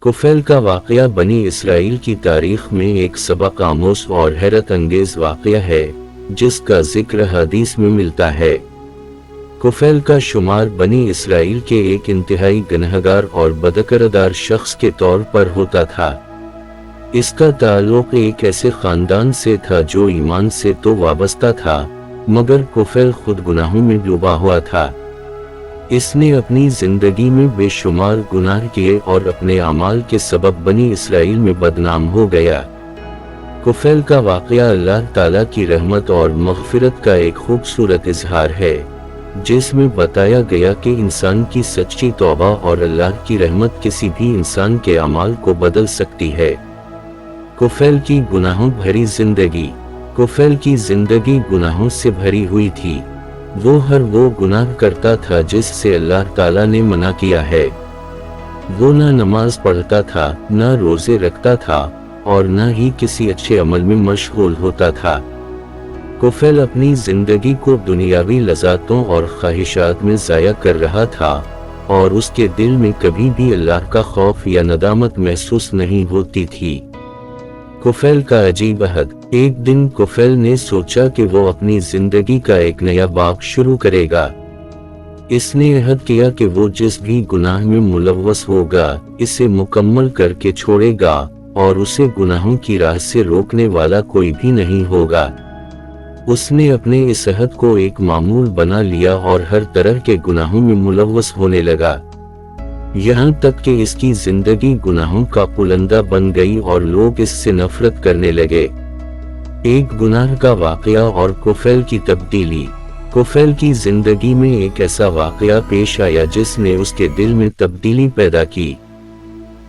कुफैल का वाक़या बनी इसराइल की तारीख में एक सबक आमोज और हैरत अंगेज वाक़या है जिसका जिक्र हदीस में मिलता है। कुफैल का शुमार बनी इसराइल के एक इंतहाई गुनहगार और बदकिरदार शख्स के तौर पर होता था। इसका ताल्लुक एक ऐसे ख़ानदान से था जो ईमान से तो वाबस्ता था, मगर कुफैल खुद गुनाहों में डूबा हुआ था। इसने अपनी जिंदगी में बेशुमार गुनाह किए और अपने अमाल के सबब बनी इसराइल में बदनाम हो गया। कुफैल का वाक़या अल्लाह ताला की रहमत और मग़फ़िरत का एक खूबसूरत इजहार है, जिसमें बताया गया कि इंसान की सच्ची तौबा और अल्लाह की रहमत किसी भी इंसान के अमाल को बदल सकती है। कुफैल की गुनाहों भरी जिंदगी। कुफैल की जिंदगी गुनाहों से भरी हुई थी। वो हर वो गुनाह करता था जिससे अल्लाह ताला ने मना किया है। वो ना नमाज पढ़ता था, ना रोजे रखता था और ना ही किसी अच्छे अमल में मशगूल होता था। कुफैल अपनी जिंदगी को दुनियावी लज़्ज़ातों और ख्वाहिशात में ज़ाया कर रहा था और उसके दिल में कभी भी अल्लाह का खौफ या नदामत महसूस नहीं होती थी। कुफैल का अजीब अहद। एक दिन कुफैल ने सोचा कि वो अपनी जिंदगी का एक नया बाब शुरू करेगा। इसने अहद किया कि वो जिस भी गुनाह में मुलव्वस होगा इसे मुकम्मल करके छोड़ेगा और उसे गुनाहों की राह से रोकने वाला कोई भी नहीं होगा। उसने अपने इस अहद को एक मामूल बना लिया और हर तरह के गुनाहों में मुलव्वस होने लगा, यहाँ तक कि इसकी जिंदगी गुनाहों का पुलंदा बन गई और लोग इससे नफरत करने लगे। एक गुनाह का वाक़या और कुफैल की तब्दीली। कुफैल की जिंदगी में एक ऐसा वाक़या पेश आया जिसने उसके दिल में तब्दीली पैदा की।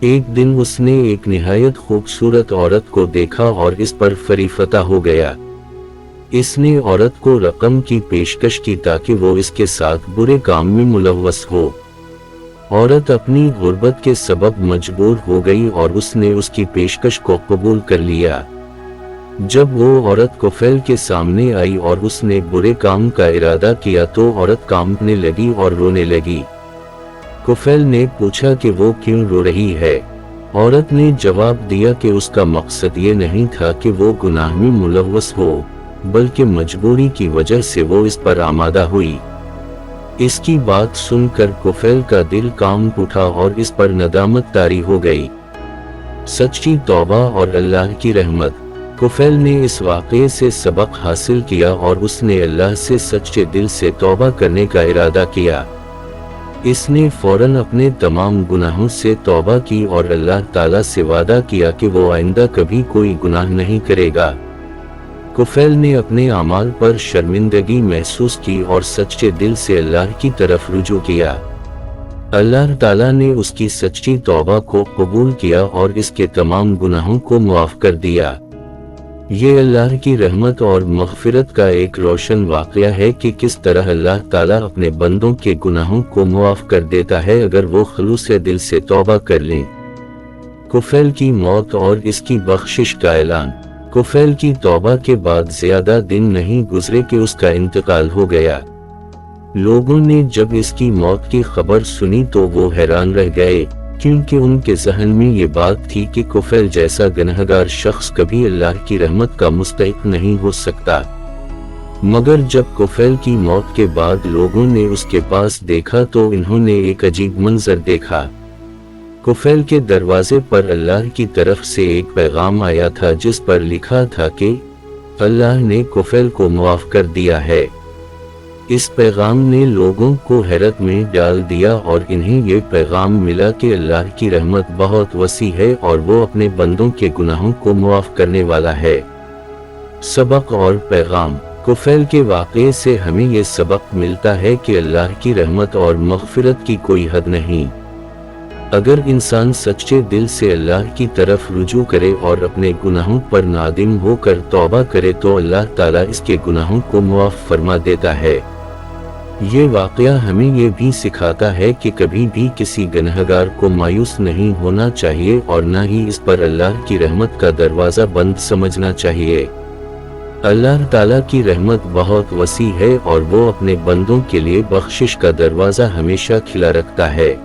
एक दिन उसने एक निहायत खूबसूरत औरत को देखा और इस पर फरीफता हो गया। इसने औरत को रकम की पेशकश की ताकि वो इसके साथ बुरे काम में मुलव्वस हो। औरत अपनी गुर्बत के सबब मजबूर हो गई और उसने उसकी पेशकश को कबूल कर लिया। जब वो औरत कुफैल के सामने आई और उसने बुरे काम का इरादा किया तो औरत कांपने लगी और रोने लगी। कुफैल ने पूछा कि वो क्यों रो रही है। औरत ने जवाब दिया कि उसका मकसद ये नहीं था कि वो गुनाह में मुलव्वस हो, बल्कि मजबूरी की वजह से वो इस पर आमादा हुई। इसकी बात सुनकर कुफैल का दिल कांप उठा और इस पर नदामत तारी हो गई। सच्ची तौबा और अल्लाह की रहमत। कुफैल ने इस वाक़ये से सबक हासिल किया और उसने अल्लाह से सच्चे दिल से तौबा करने का इरादा किया। इसने फौरन अपने तमाम गुनाहों से तौबा की और अल्लाह ताला से वादा किया कि वो आइंदा कभी कोई गुनाह नहीं करेगा। कुफैल ने अपने अमाल पर शर्मिंदगी महसूस की और सच्चे दिल से अल्लाह की तरफ रुजू किया। अल्लाह ताला ने उसकी सच्ची तौबा को कबूल किया और इसके तमाम गुनाहों को मुआफ कर दिया। ये अल्लाह की रहमत और मग़फ़िरत का एक रोशन वाक़या है कि किस तरह अल्लाह ताला अपने बंदों के गुनाहों को मुआफ कर देता है अगर वो खुलूस दिल से तौबा कर लें। कुफैल की मौत और इसकी बख्शिश का ऐलान। कुफैल की तौबा के बाद ज्यादा दिन नहीं गुजरे कि उसका इंतकाल हो गया। लोगों ने जब इसकी मौत की खबर सुनी तो वो हैरान रह गए, क्योंकि उनके ज़हन में ये बात थी कि कुफैल जैसा गुनहगार शख्स कभी अल्लाह की रहमत का मुस्तहिक नहीं हो सकता। मगर जब कुफैल की मौत के बाद लोगों ने उसके पास देखा तो इन्होंने एक अजीब मंजर देखा। कुफैल के दरवाजे पर अल्लाह की तरफ से एक पैगाम आया था जिस पर लिखा था कि अल्लाह ने कुफैल को मुआफ कर दिया है। इस पैगाम ने लोगों को हैरत में डाल दिया और इन्हें ये पैगाम मिला कि अल्लाह की रहमत बहुत वसी है और वो अपने बंदों के गुनाहों को मुआफ करने वाला है। सबक और पैगाम। कुफैल के वाक़ये से हमें ये सबक मिलता है कि अल्लाह की रहमत और मग़फ़िरत की कोई हद नहीं। अगर इंसान सच्चे दिल से अल्लाह की तरफ रुजू करे और अपने गुनाहों पर नादिम होकर तौबा करे तो अल्लाह ताला इसके गुनाहों को मुआफ फरमा देता है। ये वाक़या हमें ये भी सिखाता है कि कभी भी किसी गुनहगार को मायूस नहीं होना चाहिए और न ही इस पर अल्लाह की रहमत का दरवाज़ा बंद समझना चाहिए। अल्लाह ताला की रहमत बहुत वसी है और वो अपने बंदों के लिए बख्शिश का दरवाज़ा हमेशा खुला रखता है।